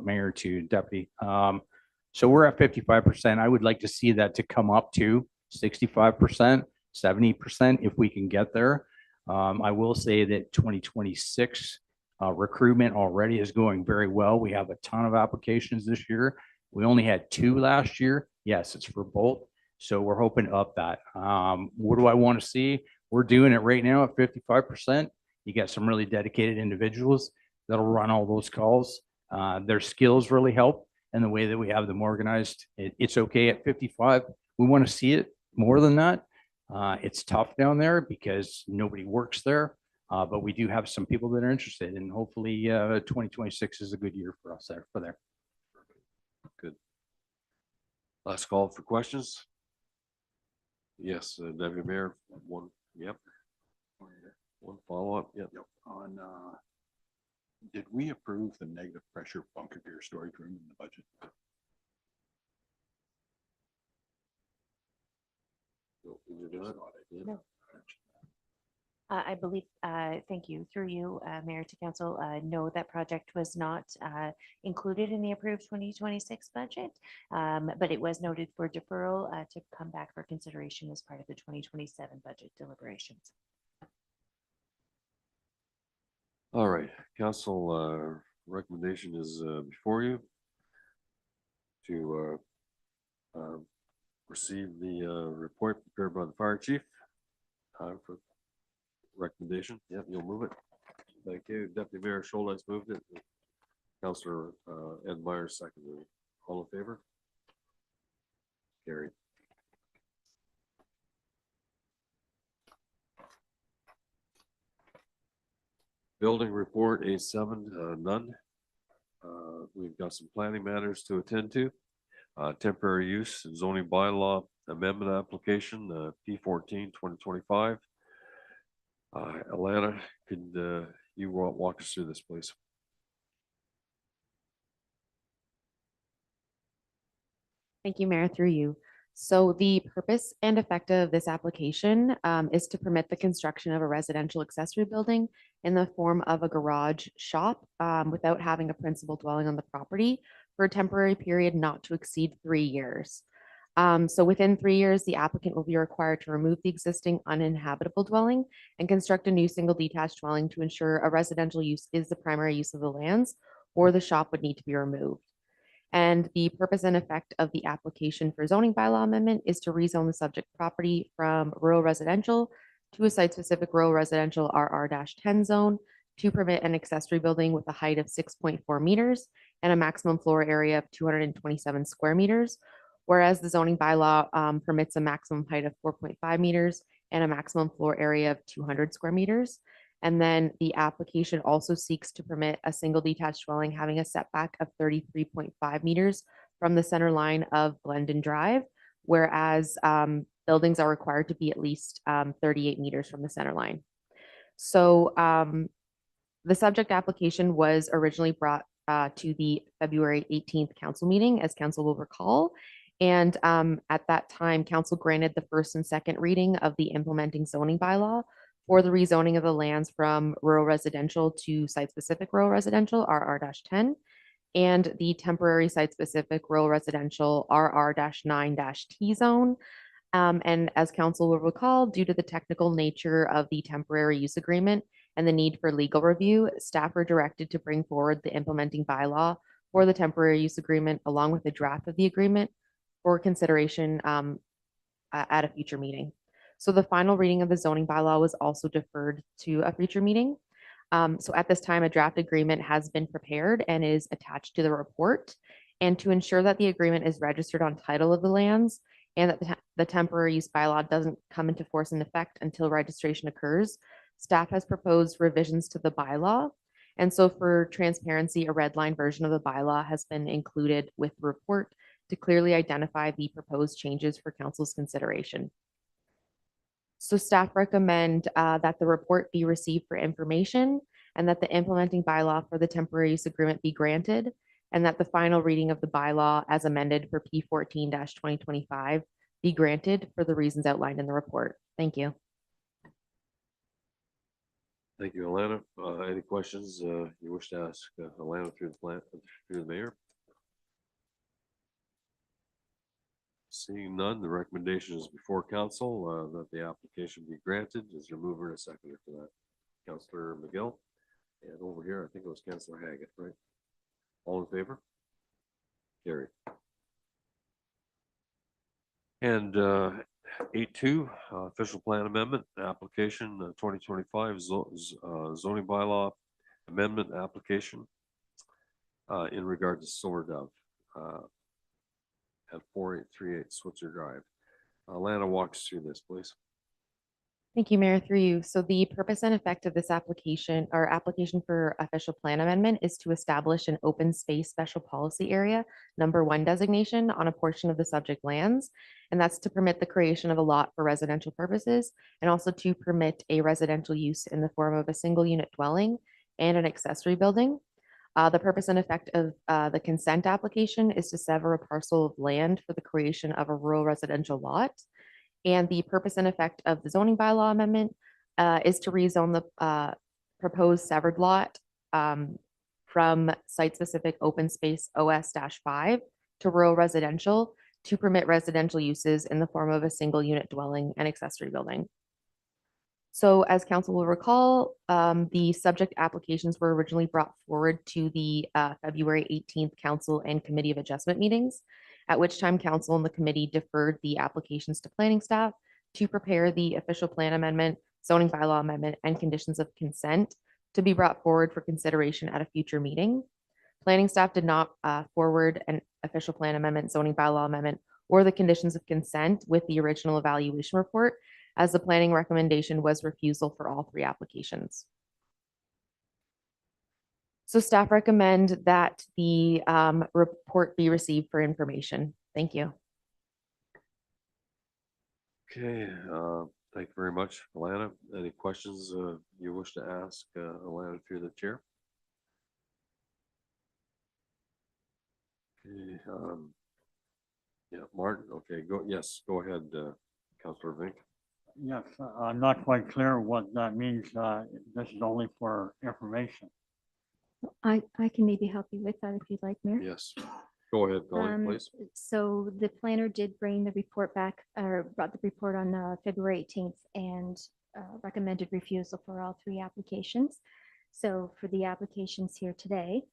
Mayor to Deputy. So we're at 55%. I would like to see that to come up to 65%, 70% if we can get there. I will say that 2026 recruitment already is going very well. We have a ton of applications this year. We only had 2 last year. Yes, it's for both. So we're hoping to up that. What do I want to see? We're doing it right now at 55%. You got some really dedicated individuals that'll run all those calls. Their skills really help and the way that we have them organized. It's okay at 55. We want to see it more than that. It's tough down there because nobody works there, but we do have some people that are interested, and hopefully 2026 is a good year for us there. Good. Last call for questions. Yes, Deputy Mayor, one, yep. One follow-up, yep. On, did we approve the negative pressure bunker gear storage room in the budget? Did you do it? No. I believe, thank you, through you, Mayor to Council, no, that project was not included in the approved 2026 budget, but it was noted for deferral to come back for consideration as part of the 2027 budget deliberations. All right, council recommendation is before you to receive the report prepared by the fire chief for recommendation. Yep, you'll move it. Thank you. Deputy Mayor Schultes moved it. Councilor Ed Myers seconded it. All in favor? Carried. Building report A7, none. We've got some planning matters to attend to. Temporary use and zoning bylaw amendment application, P14 2025. Alana, could you walk us through this, please? Thank you, Mayor, through you. So the purpose and effect of this application is to permit the construction of a residential accessory building in the form of a garage shop without having a principal dwelling on the property for a temporary period not to exceed 3 years. So within 3 years, the applicant will be required to remove the existing uninhabitable dwelling and construct a new single detached dwelling to ensure a residential use is the primary use of the lands, or the shop would need to be removed. And the purpose and effect of the application for zoning bylaw amendment is to rezone the subject property from rural residential to a site-specific rural residential RR-10 zone to permit an accessory building with a height of 6.4 meters and a maximum floor area of 227 square meters, whereas the zoning bylaw permits a maximum height of 4.5 meters and a maximum floor area of 200 square meters. And then the application also seeks to permit a single detached dwelling having a setback of 33.5 meters from the center line of Glendon Drive, whereas buildings are required to be at least 38 meters from the center line. So The subject application was originally brought to the February 18th council meeting, as council will recall. And at that time, council granted the first and second reading of the implementing zoning bylaw for the rezoning of the lands from rural residential to site-specific rural residential, RR-10, and the temporary site-specific rural residential, RR-9-T zone. And as council will recall, due to the technical nature of the temporary use agreement and the need for legal review, staff were directed to bring forward the implementing bylaw for the temporary use agreement along with a draft of the agreement for consideration at a future meeting. So the final reading of the zoning bylaw was also deferred to a future meeting. So at this time, a draft agreement has been prepared and is attached to the report. And to ensure that the agreement is registered on title of the lands and that the temporary use bylaw doesn't come into force in effect until registration occurs, staff has proposed revisions to the bylaw. And so for transparency, a red line version of the bylaw has been included with the report to clearly identify the proposed changes for council's consideration. So staff recommend that the report be received for information and that the implementing bylaw for the temporary use agreement be granted and that the final reading of the bylaw as amended for P14-2025 be granted for the reasons outlined in the report. Thank you. Thank you, Alana. Any questions you wish to ask Alana through the mayor? Seeing none, the recommendation is before council that the application be granted. Is there a mover and a seconder for that? Councillor McGill. And over here, I think it was Councillor Haggett, right? All in favor? Carried. And 8.2, official plan amendment, application 2025 zoning bylaw amendment application in regard to Solar Dove at 4838 Switzer Drive. Lana walks through this, please. Thank you, Mayor, through you. So the purpose and effect of this application or application for official plan amendment is to establish an open space special policy area, #1 designation on a portion of the subject lands. And that's to permit the creation of a lot for residential purposes and also to permit a residential use in the form of a single unit dwelling and an accessory building. The purpose and effect of the consent application is to sever a parcel of land for the creation of a rural residential lot. And the purpose and effect of the zoning bylaw amendment is to rezone the proposed severed lot from site-specific open space OS-5 to rural residential to permit residential uses in the form of a single unit dwelling and accessory building. So as council will recall, the subject applications were originally brought forward to the February 18th council and committee of adjustment meetings, at which time council and the committee deferred the applications to planning staff to prepare the official plan amendment, zoning bylaw amendment, and conditions of consent to be brought forward for consideration at a future meeting. Planning staff did not forward an official plan amendment, zoning bylaw amendment, or the conditions of consent with the original evaluation report, as the planning recommendation was refusal for all 3 applications. So staff recommend that the report be received for information. Thank you. Okay, thank you very much, Alana. Any questions you wish to ask Alana through the chair? Okay, yeah, Martin, okay, yes, go ahead, Councillor Vink. Yes, I'm not quite clear what that means. This is only for information. I can maybe help you with that if you'd like, Mayor. Yes, go ahead, Colleen, please. So the planner did bring the report back, or brought the report on February 18th and recommended refusal for all 3 applications. So for the applications here today,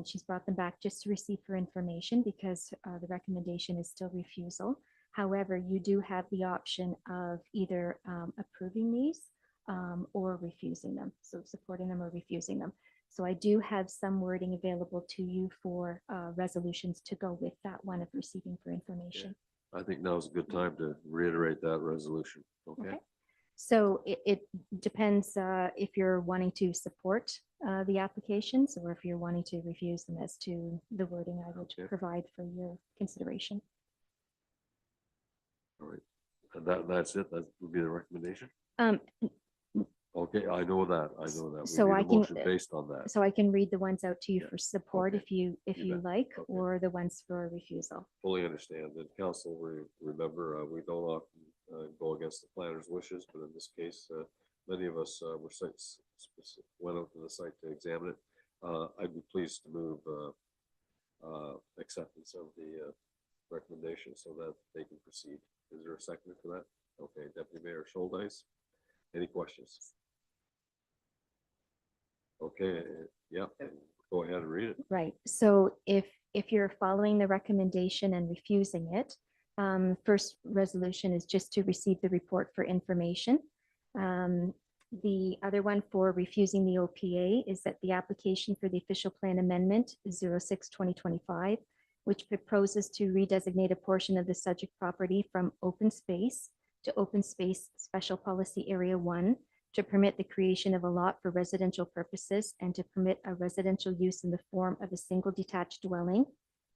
she's brought them back just to receive for information because the recommendation is still refusal. However, you do have the option of either approving these or refusing them. So supporting them or refusing them. So I do have some wording available to you for resolutions to go with that one of receiving for information. I think now's a good time to reiterate that resolution. Okay. Okay. So it depends if you're wanting to support the applications or if you're wanting to refuse them as to the wording I would provide for your consideration. All right. That's it. That would be the recommendation. Okay, I know that. I know that. We So need I a can- motion based on that. So I can read the ones out to you Yeah. for support Okay. if You you bet. like, Okay. or the ones for refusal. Fully understand. And council, remember, we don't often go against the planner's wishes, but in this case, many of us went out to the site to examine it. I'd be pleased to move acceptance of the recommendation so that they can proceed. Is there a second for that? Okay, Deputy Mayor Schuldice, any questions? Okay, yeah, go ahead and read it. Right, so if you're following the recommendation and refusing it, first resolution is just to receive the report for information. The other one for refusing the OPA is that the application for the official plan amendment 06-2025, which proposes to redesignate a portion of the subject property from open space to open space special policy area 1 to permit the creation of a lot for residential purposes and to permit a residential use in the form of a single detached dwelling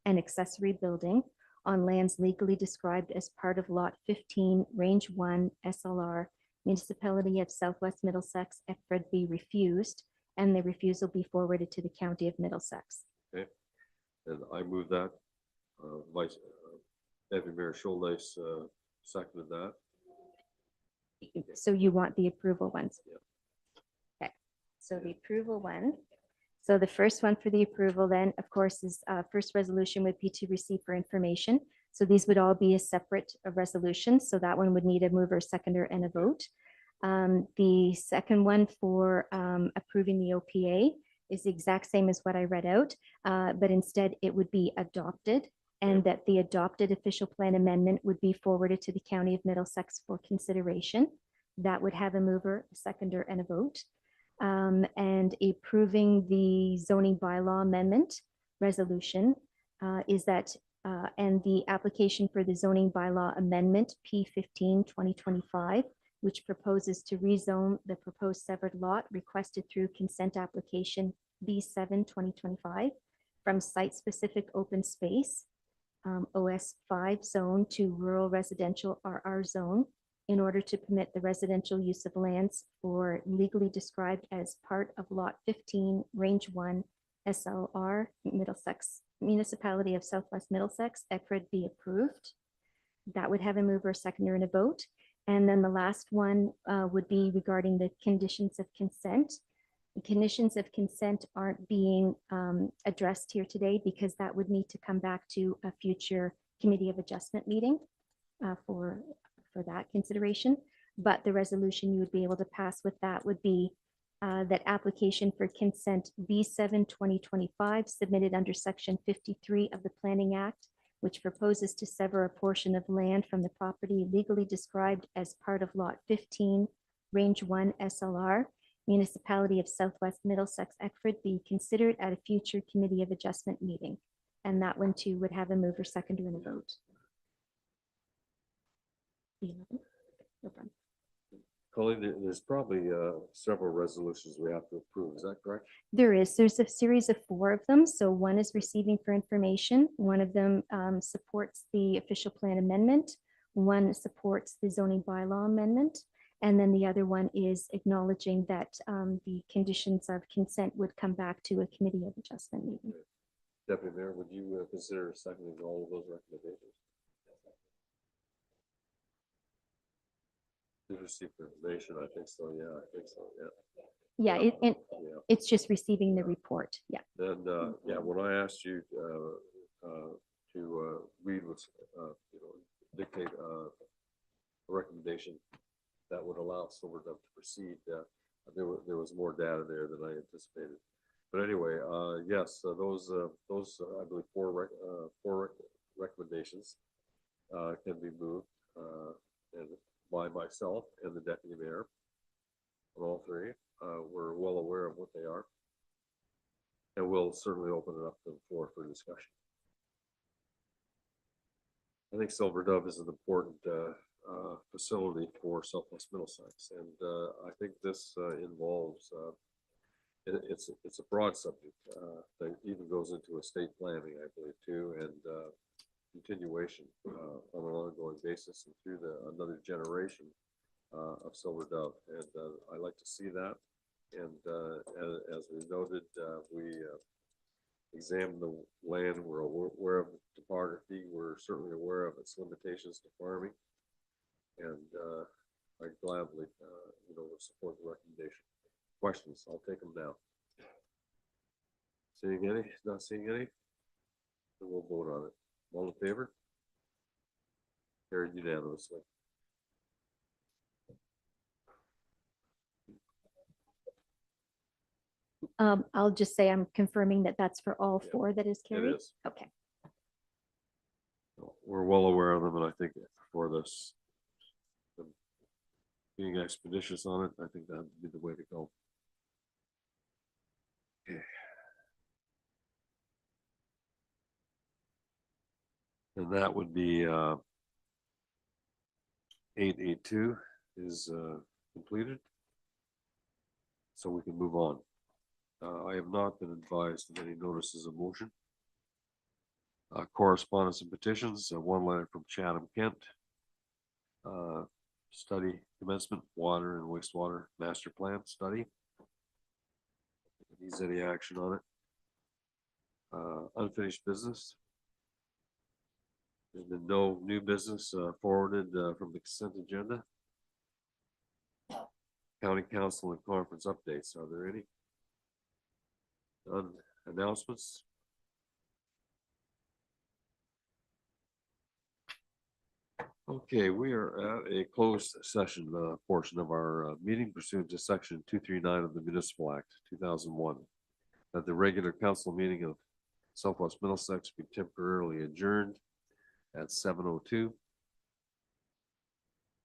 and accessory building on lands legally described as part of Lot 15, Range 1, SLR, Municipality of Southwest Middlesex, Eckford be refused, and the refusal be forwarded to the County of Middlesex. Okay, and I move that. Deputy Mayor Schuldice seconded that. So you want the approval ones? Yeah. Okay, so the approval one. So the first one for the approval then, of course, is first resolution would be to receive for information. So these would all be a separate resolution. So that one would need a mover, seconder, and a vote. The second one for approving the OPA is the exact same as what I read out, but instead it would be adopted, and that the adopted official plan amendment would be forwarded to the County of Middlesex for consideration. That would have a mover, a seconder, and a vote. And approving the zoning bylaw amendment resolution is that, and the application for the zoning bylaw amendment P15-2025, which proposes to rezone the proposed severed lot requested through consent application B7-2025 from site-specific open space, OS5 zone to rural residential RR zone in order to permit the residential use of lands for legally described as part of Lot 15, Range 1, SLR, Middlesex, Municipality of Southwest Middlesex, Eckford be approved. That would have a mover, seconder, and a vote. And then the last one would be regarding the conditions of consent. The conditions of consent aren't being addressed here today because that would need to come back to a future Committee of Adjustment meeting for that consideration. But the resolution you would be able to pass with that would be that application for consent B7-2025 submitted under Section 53 of the Planning Act, which proposes to sever a portion of land from the property legally described as part of Lot 15, Range 1 SLR, Municipality of Southwest Middlesex, Eckford, be considered at a future Committee of Adjustment meeting. And that one too would have a mover, seconder, and a vote. No problem. Colleen, there's probably several resolutions we have to approve. Is that correct? There's a series of 4 of them. So one is receiving for information. One of them supports the official plan amendment. One supports the zoning bylaw amendment. And then the other one is acknowledging that the conditions of consent would come back to a Committee of Adjustment meeting. Deputy Mayor, would you consider seconding all of those recommendations? Did you receive information? I think so. Yeah, I think so. Yeah. Yeah, Yeah. it's just receiving the report. Yeah. And yeah, when I asked you to read what's, dictate a recommendation that would allow Silverdove to proceed, there was more data there than I anticipated. But anyway, yes, those I believe four recommendations can be moved and by myself and the deputy mayor. On all 3, we're well aware of what they are, and we'll certainly open it up to the floor for discussion. I think Silver Dove is an important facility for Southwest Middlesex, and I think this involves it's a broad subject that even goes into estate planning, I believe, too, and continuation on an ongoing basis and through another generation of Silver Dove, and I like to see that. And as we noted, we examined the land, we're aware of the topography, we're certainly aware of its limitations to farming. And I gladly, support the recommendation. Questions? I'll take them now. Seeing any? Not seeing any? Then we'll vote on it. All in favor? Carried unanimously. I'll just say I'm confirming that that's for all Yeah, four that is It carried. is. Okay. We're well aware of them, and I think for this, being expeditious on it, I think that'd be the way to go. Okay. And that would be 882 is completed. So we can move on. I have not been advised of any notices of motion. Correspondence and petitions, one letter from Chatham, Kent. Study commencement, water and wastewater master plan study. Needs any action on it? Unfinished business. There's been no new business forwarded from the consent agenda. County council and conference updates. Are there any? None. Announcements? Okay, we are at a closed session portion of our meeting pursuant to section 239 of the Municipal Act 2001. That the regular council meeting of Southwest Middlesex be temporarily adjourned at 7:02.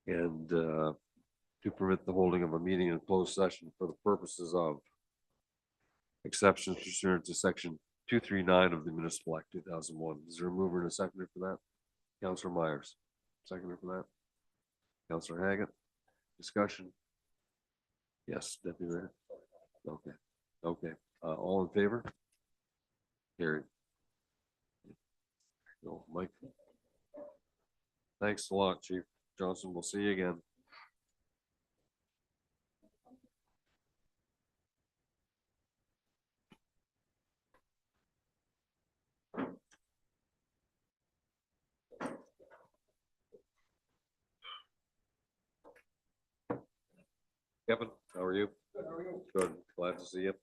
And to permit the holding of a meeting in closed session for the purposes of exceptions pursuant to section 239 of the Municipal Act 2001. Is there a mover and a seconder for that? Councilor Myers, seconder for that. Councilor Haggett, discussion? Yes, Deputy Mayor. Okay, okay. All in favor? Carried. No, Mike. Thanks a lot, Chief Johnson. We'll see you again. Kevin, how are you? Good. Glad to see you.